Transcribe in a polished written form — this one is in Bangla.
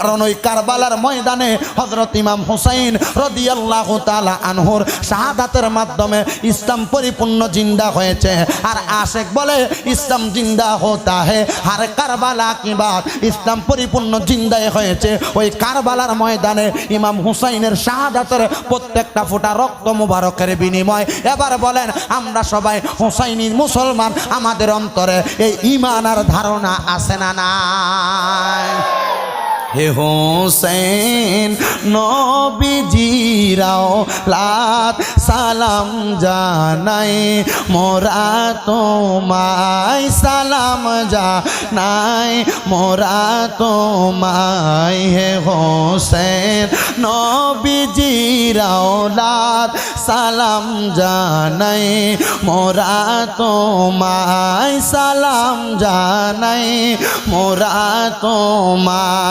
কারণ ওই কারবালার ময়দানে হযরত ইমাম হুসাইন রাদিয়াল্লাহু তাআলা আনহুর শাহাদাতের মাধ্যমে ইসলাম পরিপূর্ণ জিন্দা হয়েছে। আর আশেক বলে ইসলাম জিন্দা হতা হে আর কারবালা কি বাত, ইসলাম পরিপূর্ণ জিন্দা হয়েছে ওই কারবালার ময়দানে ইমাম হুসাইনের শাহাদাতের প্রত্যেকটা ফোঁটা রক্ত মুবারকের বিনিময়। এবার বলেন আমরা সবাই হুসাইনি মুসলমান, আমাদের অন্তরে এই ঈমান আর ধারণা আছে না নাই? হে হোসেন নবীজিরাও লাত সালাম জানাই, মোরা তোমায় সালাম জানাই, মোরা তোমায়। হে হোসেন নবীজিরাও লাত সালাম জানাই, মোরা তোমায় সালাম জানাই, মোরা তোমায়।